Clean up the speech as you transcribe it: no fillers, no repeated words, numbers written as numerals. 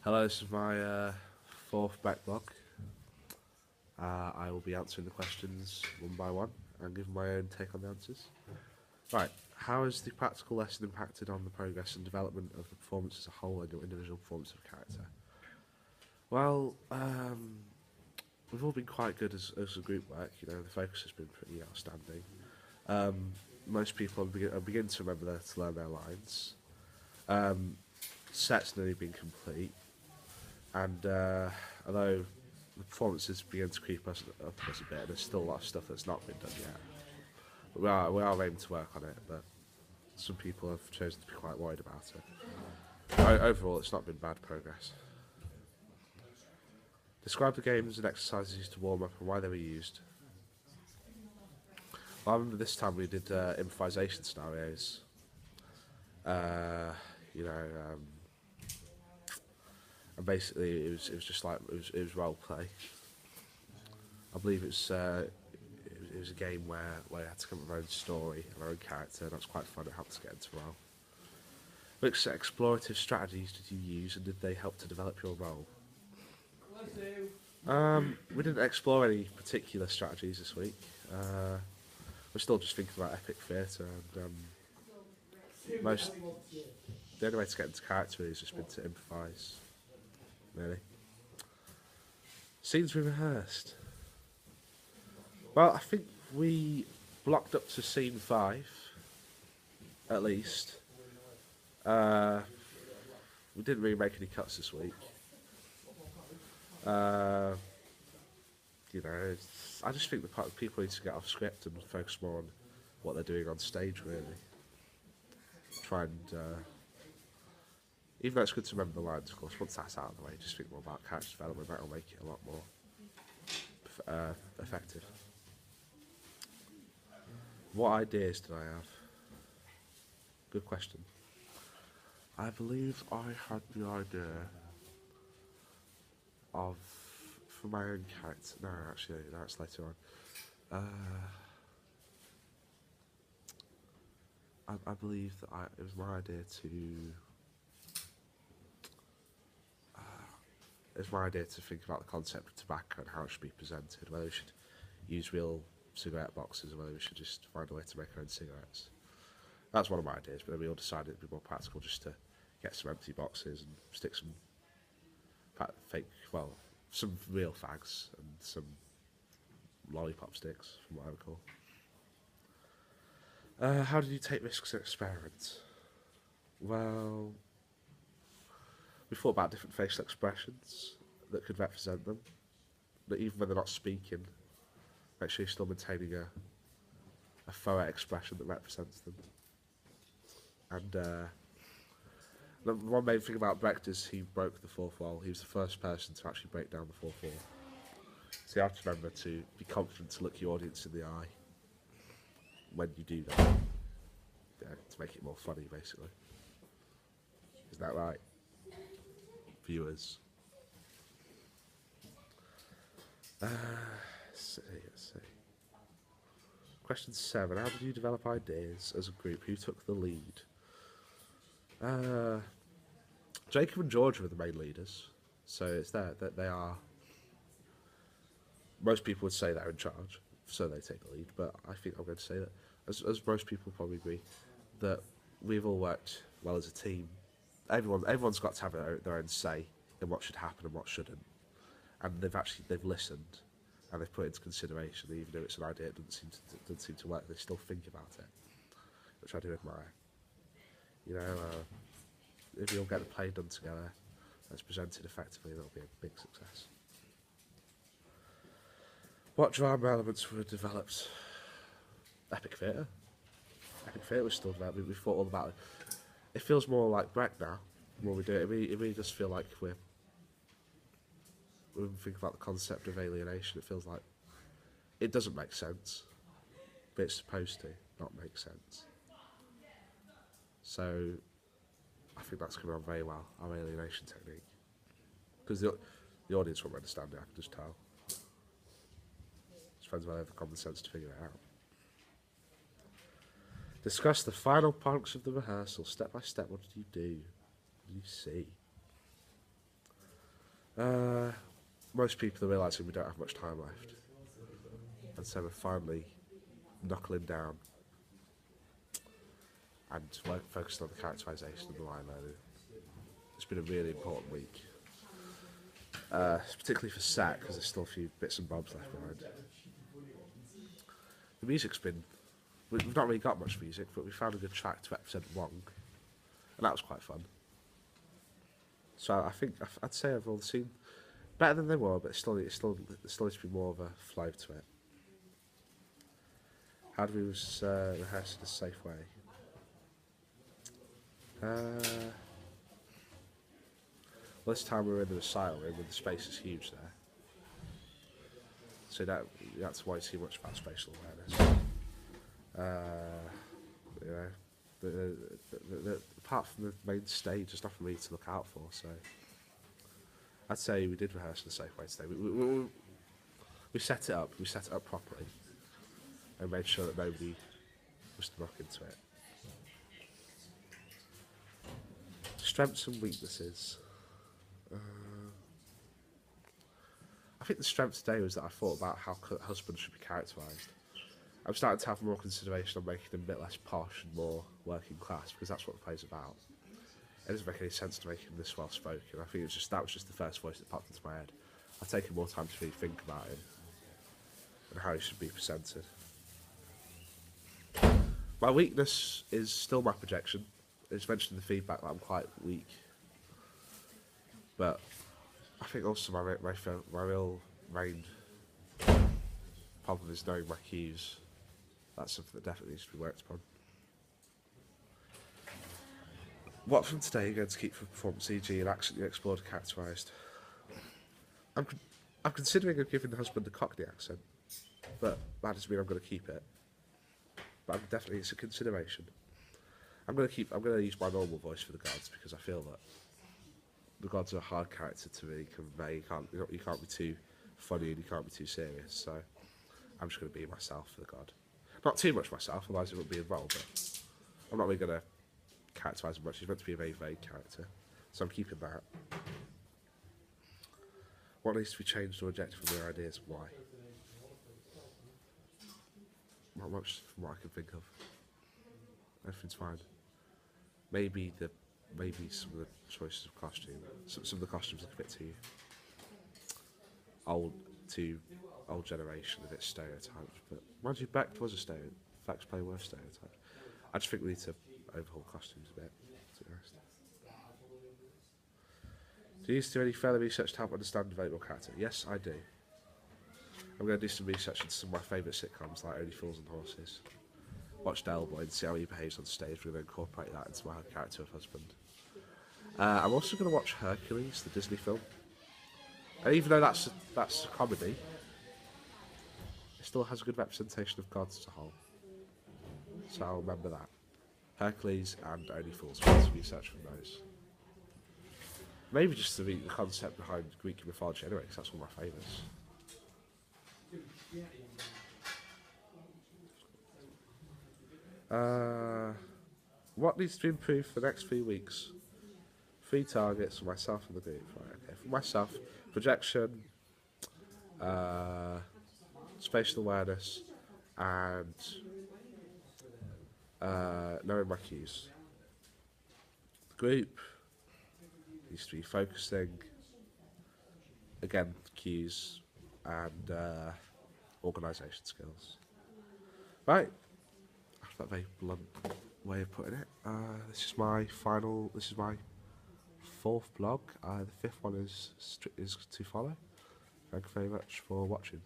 Hello, this is my fourth Brecht blog. I will be answering the questions one by one and giving my own take on the answers. Right, how has the practical lesson impacted on the progress and development of the performance as a whole and your individual performance of character? Well, we've all been quite good as a group work. You know, the focus has been pretty outstanding. Most people are beginning to remember to learn their lines. Sets nearly been complete. And although the performances begin to creep us up a bit, there's still a lot of stuff that's not been done yet. But we are aiming to work on it, but some people have chosen to be quite worried about it. Overall, it's not been bad progress. Describe the games and exercises used to warm up and why they were used. Well, I remember this time we did improvisation scenarios. And basically it was just like it was role play. I believe it was a game where you had to come up with our own story and our own character, and that was quite fun. It helped us get into role. Which explorative strategies did you use, and did they help to develop your role? We didn't explore any particular strategies this week. We're still just thinking about epic theatre, and the only way to get into character is just been to improvise. Really. Scenes we rehearsed. Well, I think we blocked up to scene 5, at least. We didn't really make any cuts this week. I just think the people need to get off script and focus more on what they're doing on stage, really. Try and even though it's good to remember the lines, of course, once that's out of the way, just think more about character development. That will make it a lot more effective. What ideas did I have? Good question. I believe I had the idea of, for my own character, no, actually, that's later on. I believe that it was my idea to... It's my idea to think about the concept of tobacco and how it should be presented, whether we should use real cigarette boxes or whether we should just find a way to make our own cigarettes. That's one of my ideas, but then we all decided it'd be more practical just to get some empty boxes and stick some some real fags and some lollipop sticks, from what I recall. How did you take risks and experiments? Well, we thought about different facial expressions that could represent them, but even when they're not speaking, make sure you're still maintaining a thorough expression that represents them. And the one main thing about Brecht is he broke the fourth wall. He was the first person to actually break down the fourth wall. So you have to remember to be confident to look your audience in the eye when you do that, to make it more funny, basically. Isn't that right, viewers? Let's see. Question 7. How did you develop ideas as a group? Who took the lead? Jacob and George were the main leaders, so it's that they are. Most people would say they're in charge, so they take the lead. But I think I'm going to say that, as most people probably agree, that we've all worked well as a team. Everyone's got to have their own say in what should happen and what shouldn't, and they've listened and they've put it into consideration, even though it's an idea that doesn't seem to work. They still think about it, which I do admire. If you all get the play done together, that's presented effectively, that'll be a big success. What drama elements were developed? Epic theatre. Epic theatre was still developed. We thought all about it. It feels more like Brecht now when we do it. It really does feel like when we think about the concept of alienation, it feels like it doesn't make sense, but it's supposed to not make sense. So I think that's coming on very well, our alienation technique. Because the audience won't understand it, I can just tell. It depends whether they have the common sense to figure it out. Discuss the final parts of the rehearsal. Step by step, what did you do? What did you see? Most people are realising we don't have much time left, and so we're finally knuckling down and focusing on the characterisation of the line learning. It's been a really important week, particularly for Sack, because there's still a few bits and bobs left behind. The music's been... We've not really got much music, but we found a good track to represent Wong, and that was quite fun. So I think I'd say overall the scene better than they were, but there still needs to be more of a flow to it. How do we rehearse in a safe way? Well, this time we're in the asylum room, and the space is huge there, so you have to worry too much about spatial awareness. You know, apart from the main stage, there's nothing really to look out for. So I'd say we did rehearse in a safe way today. We set it up. We set it up properly, and made sure that nobody was to knock into it. Strengths and weaknesses. I think the strength today was that I thought about how husbands should be characterised. I'm starting to have more consideration on making them a bit less posh and more working class, because that's what the play's about. It doesn't make any sense to make him this well spoken. I think that was just the first voice that popped into my head. I've taken more time to really think about him and how he should be presented. My weakness is still my projection. It's mentioned in the feedback that I'm quite weak, but I think also my real main problem is knowing my cues. That's something that definitely needs to be worked upon. What from today are you going to keep for performance, e.g. an accent you explored and characterised? I'm considering giving the husband a Cockney accent, but that doesn't mean I'm going to keep it. But it's a consideration. I'm going to use my normal voice for the gods, because I feel that the gods are a hard character to really convey. You can't be too funny and you can't be too serious. So I'm just going to be myself for the god. Not too much myself, otherwise it wouldn't be a role. But I'm not really going to characterise him much. He's meant to be a very vague character, so I'm keeping that. What needs to be changed or rejected from their ideas, and why? Not much from what I can think of. Everything's fine. Maybe some of the choices of costume. Some of the costumes look a bit too old generation, a bit stereotyped. But mind you, Brecht was a stereotype. Facts play were stereotyped. I just think we need to overhaul costumes a bit, to be honest. Do you do any further research to help understand developmental character? Yes, I do. I'm going to do some research into some of my favourite sitcoms, like Only Fools and Horses. Watch Del Boy and see how he behaves on stage. We're going to incorporate that into my character of husband. I'm also going to watch Hercules, the Disney film. And even though that's a comedy, it still has a good representation of gods as a whole. So I'll remember that. Hercules and Only Fools. We'll do research from those. Maybe just to read the concept behind Greek mythology anyway, because that's one of my favourites. What needs to be improved for the next 3 weeks? 3 targets for myself and the group. Right, okay. For myself, projection, spatial awareness, and knowing my cues. The group needs to be focusing, again, cues, and organisation skills. Right. After that very blunt way of putting it, this is my 4th blog. The 5th one is to follow. Thank you very much for watching.